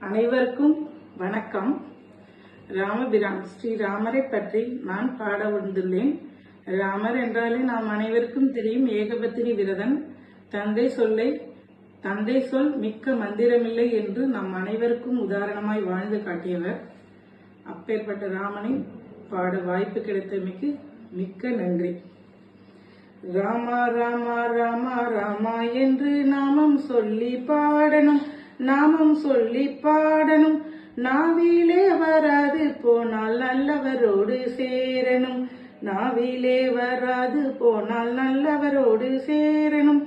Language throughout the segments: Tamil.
அனைவருக்கும் வணக்கம். ராமபிரான் ஸ்ரீராமரை பற்றி நான் பாட வந்துள்ளேன். ராமர் என்றாலே நாம் அனைவருக்கும் தெரியும், ஏகபத்தினி விரதன். தந்தை சொல் மிக்க மந்திரமில்லை என்று நம் அனைவருக்கும் உதாரணமாய் வாழ்ந்து காட்டியவர். அப்பேற்பட்ட ராமனை பாட வாய்ப்பு கிடைத்தமைக்கு மிக்க நன்றி. ராமா ராமா ராமா ராமா என்று நாமம் சொல்லி பாடணும், நாமம் சொல்லி பாடணும். நாவிலே வராது போனால் நல்லவரோடு சேரணும், நாவிலே வராது போனால் நல்லவரோடு சேரணும்.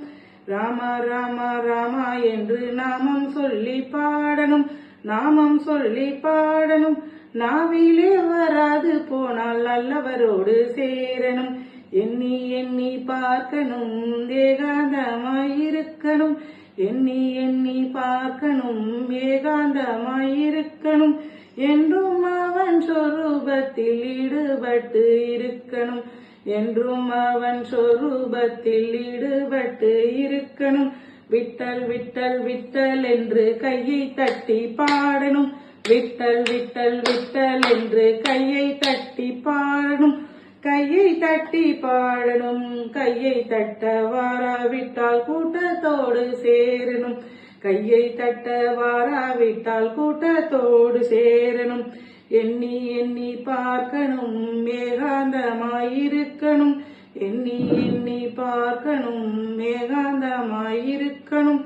ராமா ராமா ராமா என்று நாமம் சொல்லி பாடணும், நாமம் சொல்லி பாடணும். நாவிலே வராது போனால் நல்லவரோடு சேரணும். எண்ணி எண்ணி பார்க்கணும், ஏகாந்தமாயிருக்கணும். எண்ணி எண்ணி பார்க்கணும், ஏகாந்தமாயிருக்கணும். என்றும் அவன் சொரூபத்தில் ஈடுபட்டு இருக்கணும், என்றும் அவன் சொரூபத்தில் ஈடுபட்டு இருக்கணும். விட்டல் விட்டல் விட்டல் என்று கையை தட்டி பாடணும், விட்டல் விட்டல் விட்டல் என்று கையை தட்டி பாடணும். கையை தட்டி பாடணும், கையை தட்ட வாராவிட்டால் கூட்டத்தோடு சேரணும், கையை தட்ட வாராவிட்டால் கூட்டத்தோடு சேரணும். எண்ணி எண்ணி பார்க்கணும், ஏகாந்தமாயிருக்கணும். எண்ணி எண்ணி பார்க்கணும், ஏகாந்தமாயிருக்கணும்.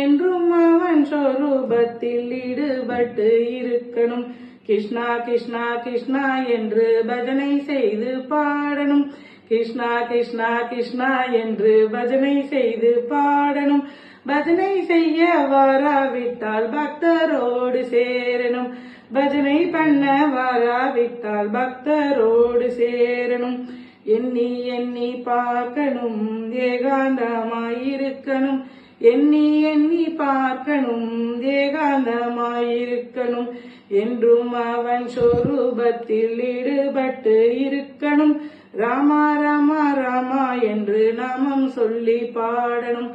என்றும் அவன் சொரூபத்தில் ஈடுபட்டு இருக்கணும். கிருஷ்ணா கிருஷ்ணா கிருஷ்ணா என்று பஜனை செய்து பாடணும், கிருஷ்ணா கிருஷ்ணா கிருஷ்ணா என்று பஜனை செய்து பாடணும். பஜனை செய்ய வாராவிட்டால் பக்தரோடு சேரணும், பஜனை பண்ண வாராவிட்டால் பக்தரோடு சேரணும். எண்ணி எண்ணி பார்க்கணும், ஏகாந்தமாயிருக்கணும். எண்ணி எண்ணி பார்க்கணும், ஏகாந்தமாயிருக்கணும். என்றும் அவன் சொரூபத்தில் ஈடுபட்டு இருக்கணும். ராமா ராமா ராமா என்று நாமம் சொல்லி பாடணும்,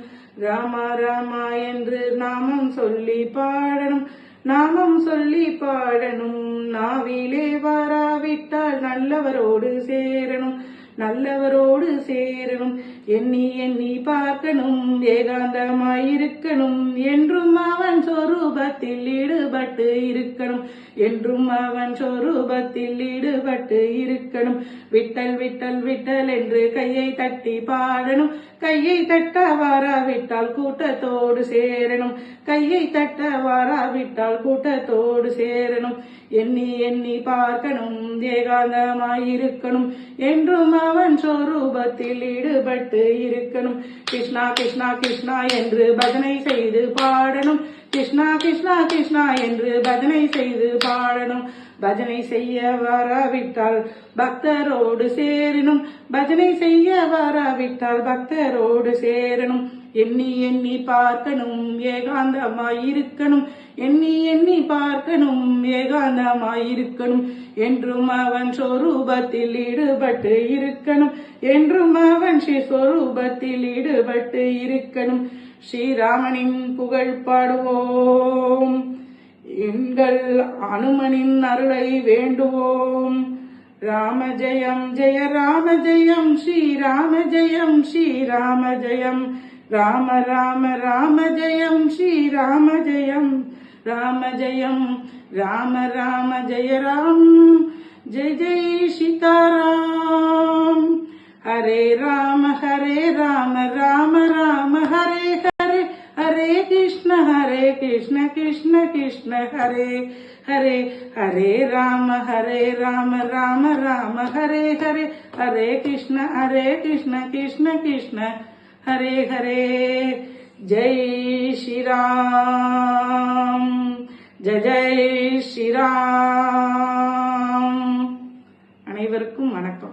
ராமா ராமா என்று நாமம் சொல்லி பாடணும், நாமம் சொல்லி பாடணும். நாவிலே வாராவிட்டால் நல்லவரோடு சேரணும், நல்லவரோடு சேரணும். எண்ணி எண்ணி பார்க்கணும், ஏகாந்தமாயிருக்கணும். என்றும் அவன் சொரூபத்தில் ஈடுபட்டு இருக்கணும், என்றும் அவன் சொரூபத்தில் ஈடுபட்டு இருக்கணும். விட்டல் விட்டல் விட்டல் என்று கையை தட்டி பாடணும், கையை தட்ட வாராவிட்டால் கூட்டத்தோடு சேரணும், கையை தட்ட வாராவிட்டால் கூட்டத்தோடு சேரணும். எண்ணி எண்ணி பார்க்கணும், ஏகாந்தமாயிருக்கணும். என்றும் அவன் சொரூபத்தில் ஈடுபட்டு இருக்கணும். கிருஷ்ணா கிருஷ்ணா கிருஷ்ணா என்று பஜனை செய்து பாடணும், கிருஷ்ணா கிருஷ்ணா கிருஷ்ணா என்று பஜனை செய்து பாடணும். பஜனை செய்ய வாராவிட்டால் பக்தரோடு சேரணும், பஜனை செய்ய வாராவிட்டால் பக்தரோடு சேரணும். எண்ணி எண்ணி பார்க்கணும், ஏகாந்தமாயிருக்கணும். எண்ணி எண்ணி பார்க்கணும், ஏகாந்தமாயிருக்கணும். என்றும் அவன் சொரூபத்தில் ஈடுபட்டு இருக்கணும், என்றும் அவன் சொரூபத்தில் ஈடுபட்டு இருக்கணும். ஸ்ரீராமனின் புகழ் பாடுவோம், எங்கள் அனுமனின் அருளை வேண்டுவோம். ராம ஜெயம் ஜெய ராம ஜெயம், ஸ்ரீராம ஜெயம் ஸ்ரீராம ஜெயம். ராம ராம ராம ஜெயம், ஸ்ரீராம ஜெயம் ராம ஜெயம். ராம ராம ஜெய ராம், ஜெய ஜெய சீதாராம். ஹரே ராம ராம ராம ஹரே ஹரே, ஹரே கிருஷ்ண கிருஷ்ண கிருஷ்ண ஹரே ஹரே. ஹரே ராம ராம ராம ஹரே ஹரே, ஹரே கிருஷ்ண கிருஷ்ண கிருஷ்ண ஹரே ஹரே. ஜெய் ஸ்ரீராம், ஜெய் ஜெய் ஸ்ரீராம். அனைவருக்கும் வணக்கம்.